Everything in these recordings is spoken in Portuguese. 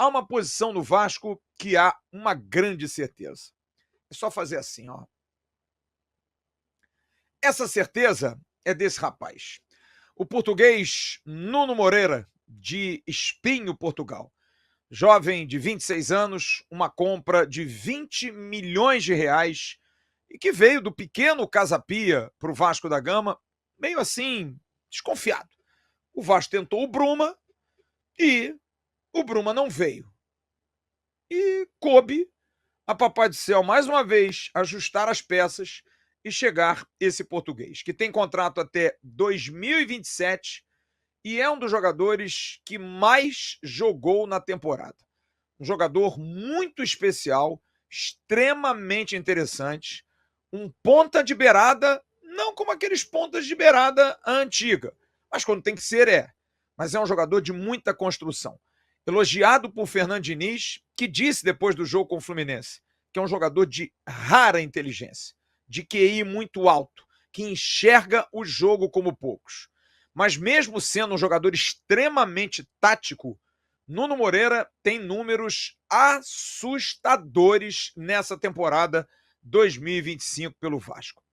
há uma posição no Vasco que há uma grande certeza. É só fazer assim, ó. Essa certeza é desse rapaz. O português Nuno Moreira, de Espinho, Portugal. Jovem de 26 anos, uma compra de 20 milhões de reais e que veio do pequeno Casa Pia para o Vasco da Gama, meio assim, desconfiado. O Vasco tentou o Bruma e o Bruma não veio. E coube a Papai do Céu, mais uma vez, ajustar as peças e chegar esse português, que tem contrato até 2027 e é um dos jogadores que mais jogou na temporada. Um jogador muito especial, extremamente interessante, um ponta de beirada, não como aqueles pontas de beirada antiga, mas quando tem que ser, é. Mas é um jogador de muita construção. Elogiado por Fernando Diniz, que disse depois do jogo com o Fluminense, que é um jogador de rara inteligência, de QI muito alto, que enxerga o jogo como poucos. Mas mesmo sendo um jogador extremamente tático, Nuno Moreira tem números assustadores nessa temporada 2025 pelo Vasco.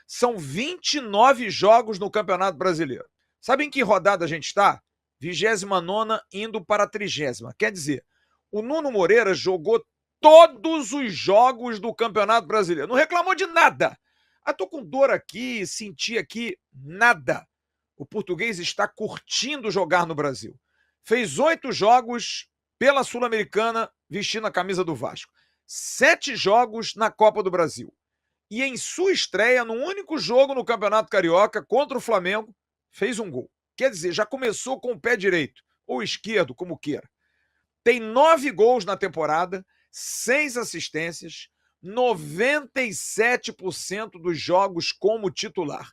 São 29 jogos no Campeonato Brasileiro. Sabe em que rodada a gente está? 29ª indo para a 30ª. Quer dizer, o Nuno Moreira jogou todos os jogos do Campeonato Brasileiro. Não reclamou de nada. Ah, tô com dor aqui, senti aqui, nada. O português está curtindo jogar no Brasil. Fez 8 jogos pela Sul-Americana vestindo a camisa do Vasco. 7 jogos na Copa do Brasil. E em sua estreia, no único jogo no Campeonato Carioca, contra o Flamengo, fez um gol. Quer dizer, já começou com o pé direito, ou esquerdo, como queira. Tem 9 gols na temporada, 6 assistências, 97% dos jogos como titular.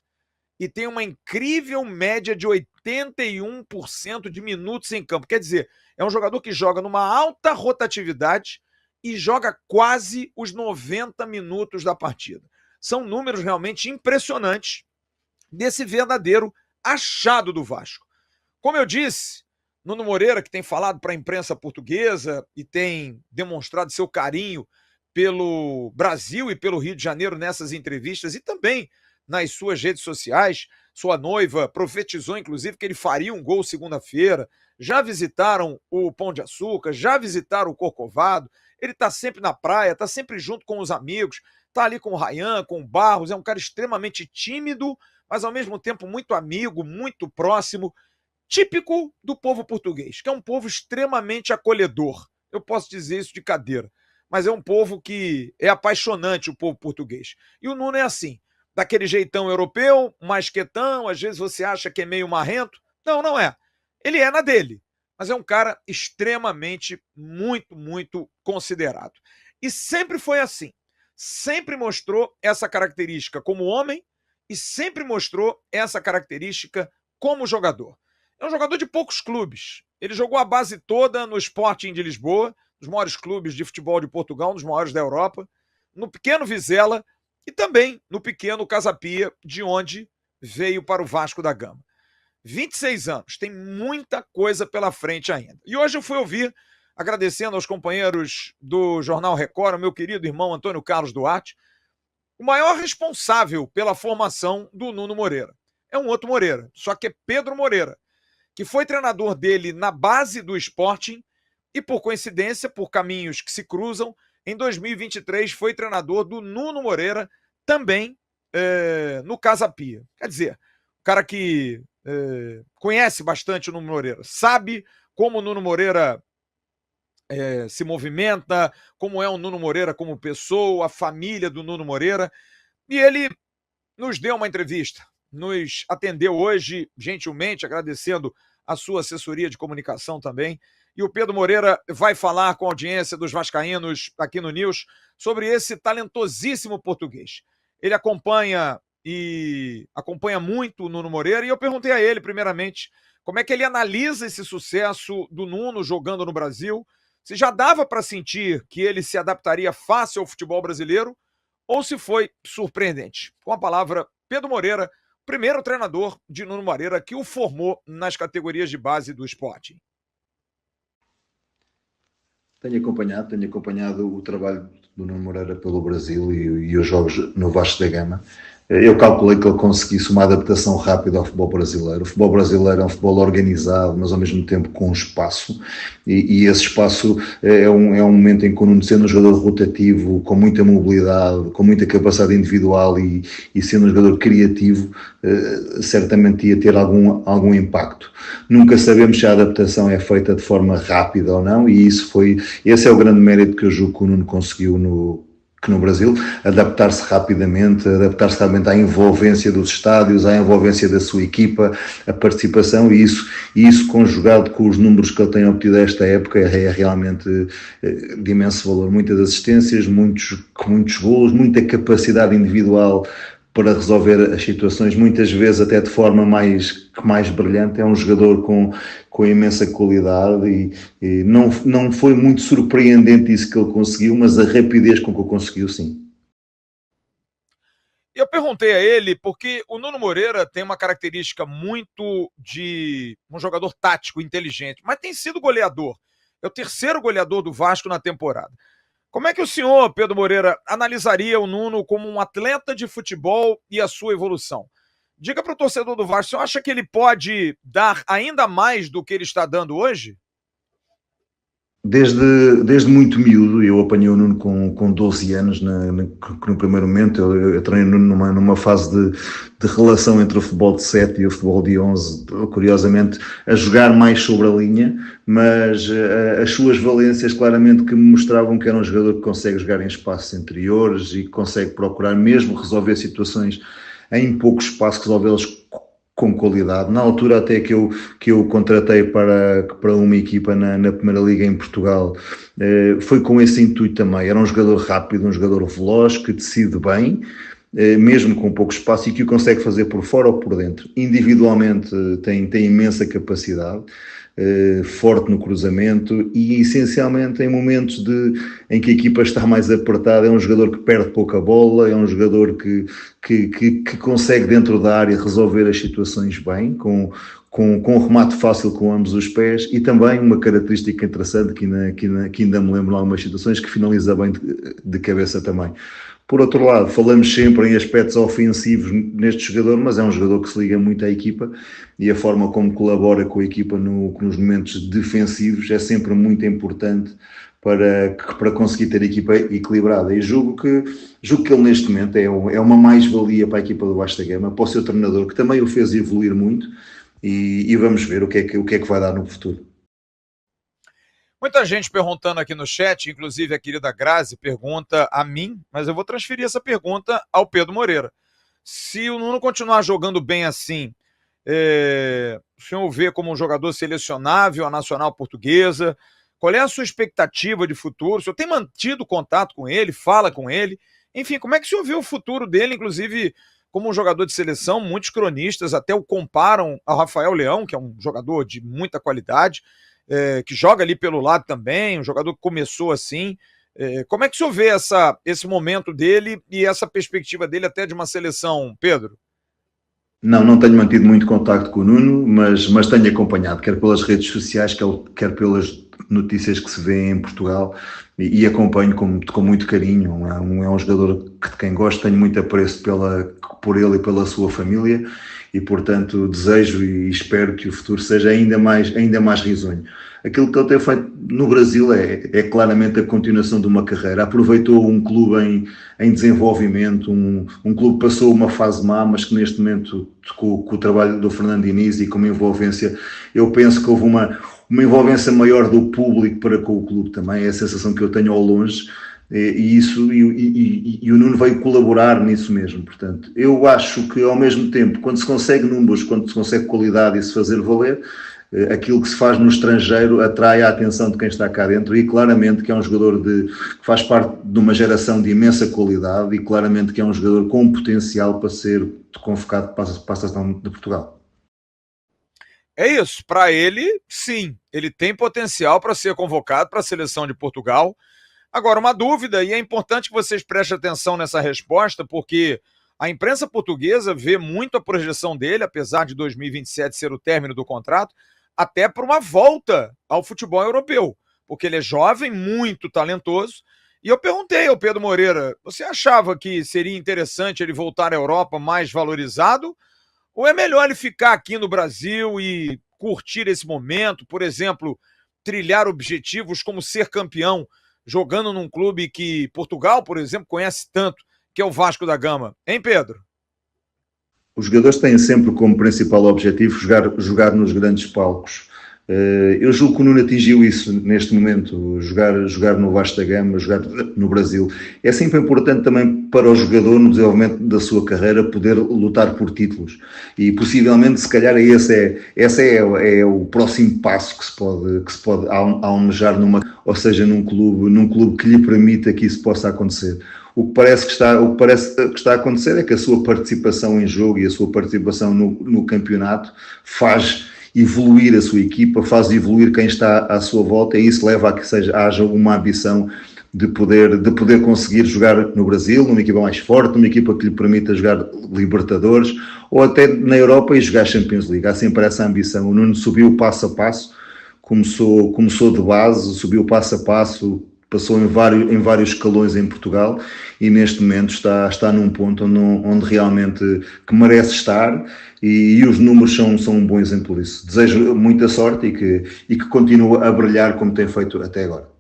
E tem uma incrível média de 81% de minutos em campo. Quer dizer, é um jogador que joga numa alta rotatividade e joga quase os 90 minutos da partida. São números realmente impressionantes desse verdadeiro achado do Vasco. Como eu disse, Nuno Moreira, que tem falado para a imprensa portuguesa e tem demonstrado seu carinho pelo Brasil e pelo Rio de Janeiro nessas entrevistas e também nas suas redes sociais. Sua noiva profetizou, inclusive, que ele faria um gol segunda-feira. Já visitaram o Pão de Açúcar, já visitaram o Corcovado. Ele está sempre na praia, está sempre junto com os amigos, está ali com o Ryan, com o Barros. É um cara extremamente tímido, mas ao mesmo tempo muito amigo, muito próximo. Típico do povo português, que é um povo extremamente acolhedor. Eu posso dizer isso de cadeira. Mas é um povo que é apaixonante, o povo português. E o Nuno é assim, daquele jeitão europeu, mais quietão, às vezes você acha que é meio marrento. Não, não é. Ele é na dele. Mas é um cara extremamente, muito considerado. E sempre foi assim. Sempre mostrou essa característica como homem e sempre mostrou essa característica como jogador. É um jogador de poucos clubes. Ele jogou a base toda no Sporting de Lisboa, dos maiores clubes de futebol de Portugal, um dos maiores da Europa, no pequeno Vizela e também no pequeno Casa Pia, de onde veio para o Vasco da Gama. 26 anos, tem muita coisa pela frente ainda. E hoje eu fui ouvir, agradecendo aos companheiros do Jornal Record, o meu querido irmão Antônio Carlos Duarte, o maior responsável pela formação do Nuno Moreira. É um outro Moreira, só que é Pedro Moreira, que foi treinador dele na base do Sporting e, por coincidência, por caminhos que se cruzam, em 2023 foi treinador do Nuno Moreira, também no Casa Pia. Quer dizer, o cara que conhece bastante o Nuno Moreira, sabe como o Nuno Moreira se movimenta, como é o Nuno Moreira como pessoa, a família do Nuno Moreira, e ele nos deu uma entrevista, nos atendeu hoje gentilmente, agradecendo a sua assessoria de comunicação também. E o Pedro Moreira vai falar com a audiência dos vascaínos aqui no News sobre esse talentosíssimo português. Ele acompanha muito o Nuno Moreira e eu perguntei a ele, primeiramente, como é que ele analisa esse sucesso do Nuno jogando no Brasil, se já dava para sentir que ele se adaptaria fácil ao futebol brasileiro ou se foi surpreendente. Com a palavra, Pedro Moreira, primeiro treinador de Nuno Moreira que o formou nas categorias de base do Sporting. Tenho acompanhado o trabalho do Nuno Moreira pelo Brasil e os jogos no Vasco da Gama. Eu calculei que ele conseguisse uma adaptação rápida ao futebol brasileiro. O futebol brasileiro é um futebol organizado, mas ao mesmo tempo com espaço. E esse espaço é um momento em que o Nuno, sendo um jogador rotativo, com muita mobilidade, com muita capacidade individual e sendo um jogador criativo, certamente ia ter algum impacto. Nunca sabemos se a adaptação é feita de forma rápida ou não, e esse é o grande mérito que eu julgo que o Nuno conseguiu no Brasil, adaptar-se rapidamente à envolvência dos estádios, à envolvência da sua equipa, a participação, e isso conjugado com os números que ele tem obtido esta época é realmente de imenso valor. Muitas assistências, muitos golos, muita capacidade individual para resolver as situações, muitas vezes até de forma mais brilhante. É um jogador com imensa qualidade e não foi muito surpreendente isso que ele conseguiu, mas a rapidez com que o conseguiu, sim. Eu perguntei a ele porque o Nuno Moreira tem uma característica muito de um jogador tático, inteligente, mas tem sido goleador. É o terceiro goleador do Vasco na temporada. Como é que o senhor, Pedro Moreira, analisaria o Nuno como um atleta de futebol e a sua evolução? Diga para o torcedor do Vasco, o senhor acha que ele pode dar ainda mais do que ele está dando hoje? Desde muito miúdo, eu apanhei o Nuno com 12 anos, no primeiro momento. Eu treinei o Nuno numa fase de relação entre o futebol de 7 e o futebol de 11, curiosamente, a jogar mais sobre a linha, mas as suas valências claramente que me mostravam que era um jogador que consegue jogar em espaços interiores e que consegue procurar mesmo resolver situações em pouco espaço, resolvê-las com qualidade. Na altura até que eu contratei para uma equipa na Primeira Liga em Portugal, foi com esse intuito também. Era um jogador rápido, um jogador veloz, que decide bem, mesmo com pouco espaço, e que o consegue fazer por fora ou por dentro. Individualmente tem imensa capacidade, forte no cruzamento e essencialmente em momentos em que a equipa está mais apertada. É um jogador que perde pouca bola, é um jogador que consegue dentro da área resolver as situações bem, com um remate fácil com ambos os pés, e também uma característica interessante que ainda me lembro em algumas situações, que finaliza bem de cabeça também. Por outro lado, falamos sempre em aspectos ofensivos neste jogador, mas é um jogador que se liga muito à equipa, e a forma como colabora com a equipa nos momentos defensivos é sempre muito importante para conseguir ter a equipa equilibrada. E julgo que ele neste momento é uma mais-valia para a equipa do Vasco da Gama, para o seu treinador, que também o fez evoluir muito, e vamos ver o que é que vai dar no futuro. Muita gente perguntando aqui no chat, inclusive a querida Grazi pergunta a mim, mas eu vou transferir essa pergunta ao Pedro Moreira. Se o Nuno continuar jogando bem assim, o senhor o vê como um jogador selecionável à Nacional Portuguesa? Qual é a sua expectativa de futuro? O senhor tem mantido contato com ele, fala com ele? Enfim, como é que o senhor vê o futuro dele, inclusive como um jogador de seleção? Muitos cronistas até o comparam ao Rafael Leão, que é um jogador de muita qualidade, que joga ali pelo lado também, um jogador que começou assim. Como é que o senhor vê esse momento dele e essa perspectiva dele até de uma seleção, Pedro? Não tenho mantido muito contacto com o Nuno, mas tenho acompanhado, quer pelas redes sociais, quer pelas notícias que se vê em Portugal, e acompanho com muito carinho. É um jogador de quem gosto, tenho muito apreço por ele e pela sua família, e portanto desejo e espero que o futuro seja ainda mais risonho. Aquilo que ele tem feito no Brasil é claramente a continuação de uma carreira. Aproveitou um clube em desenvolvimento, um clube que passou uma fase má, mas que neste momento, com o trabalho do Fernando Diniz e com uma envolvência, eu penso que houve uma envolvência maior do público para com o clube também. É a sensação que eu tenho ao longe, e o Nuno veio colaborar nisso mesmo. Portanto, eu acho que ao mesmo tempo, quando se consegue números, quando se consegue qualidade e se fazer valer, aquilo que se faz no estrangeiro atrai a atenção de quem está cá dentro, e claramente que é um jogador que faz parte de uma geração de imensa qualidade, e claramente que é um jogador com potencial para ser convocado para a seleção de Portugal. É isso, para ele, sim, ele tem potencial para ser convocado para a seleção de Portugal. Agora, uma dúvida, e é importante que vocês prestem atenção nessa resposta, porque a imprensa portuguesa vê muito a projeção dele, apesar de 2027 ser o término do contrato, até para uma volta ao futebol europeu. porque ele é jovem, muito talentoso. E eu perguntei ao Pedro Moreira, você achava que seria interessante ele voltar à Europa mais valorizado? Ou é melhor ele ficar aqui no Brasil e curtir esse momento, por exemplo, trilhar objetivos como ser campeão, jogando num clube que Portugal, por exemplo, conhece tanto, que é o Vasco da Gama. Hein, Pedro? Os jogadores têm sempre como principal objetivo jogar nos grandes palcos. Eu julgo que o Nuno atingiu isso neste momento, jogar no Vasco da Gama, jogar no Brasil. É sempre importante também para o jogador, no desenvolvimento da sua carreira, poder lutar por títulos. E possivelmente, se calhar, esse é o próximo passo que se pode almejar ou seja, num clube que lhe permita que isso possa acontecer. O que parece que está a acontecer é que a sua participação em jogo e a sua participação no campeonato faz evoluir a sua equipa, faz evoluir quem está à sua volta, e isso leva a que haja uma ambição de poder conseguir jogar no Brasil, numa equipa mais forte, numa equipa que lhe permita jogar Libertadores, ou até na Europa e jogar Champions League. Há sempre essa ambição. O Nuno subiu passo a passo, começou de base, subiu passo a passo, passou em vários escalões em Portugal, e neste momento está num ponto onde realmente que merece estar, e os números são um bom exemplo disso. Desejo muita sorte e que continue a brilhar como tem feito até agora.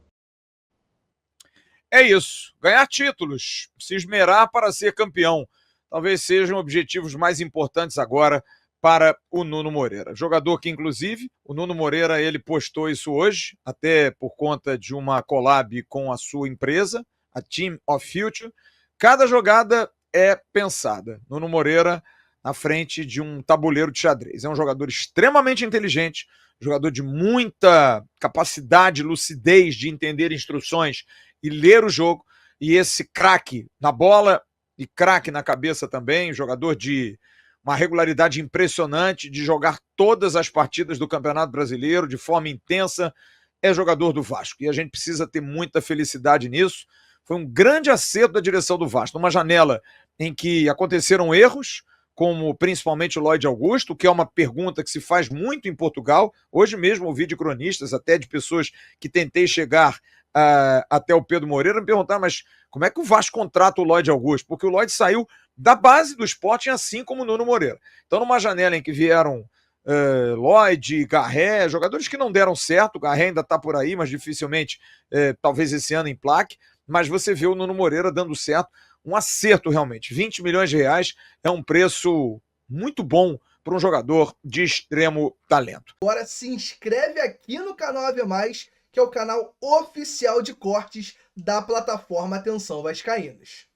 É isso, ganhar títulos, se esmerar para ser campeão, talvez sejam objetivos mais importantes agora para o Nuno Moreira. Jogador que, inclusive, o Nuno Moreira, ele postou isso hoje, até por conta de uma collab com a sua empresa, a Team of Future. Cada jogada é pensada. Nuno Moreira na frente de um tabuleiro de xadrez. É um jogador extremamente inteligente, jogador de muita capacidade, lucidez de entender instruções e ler o jogo. E esse craque na bola e craque na cabeça também, jogador de uma regularidade impressionante, de jogar todas as partidas do Campeonato Brasileiro de forma intensa, é jogador do Vasco. E a gente precisa ter muita felicidade nisso. Foi um grande acerto da direção do Vasco, numa janela em que aconteceram erros, como principalmente o Lloyd Augusto, que é uma pergunta que se faz muito em Portugal. Hoje mesmo ouvi de cronistas, até de pessoas que tentei chegar até o Pedro Moreira, me perguntaram, mas como é que o Vasco contrata o Lloyd Augusto? Porque o Lloyd saiu da base do Sporting, assim como o Nuno Moreira. Então, numa janela em que vieram Lloyd, Garré, jogadores que não deram certo, o Garré ainda está por aí, mas dificilmente, talvez esse ano emplaque, mas você vê o Nuno Moreira dando certo, um acerto realmente. 20 milhões de reais é um preço muito bom para um jogador de extremo talento. Agora se inscreve aqui no canal AV+, que é o canal oficial de cortes da plataforma Atenção Vascaínos.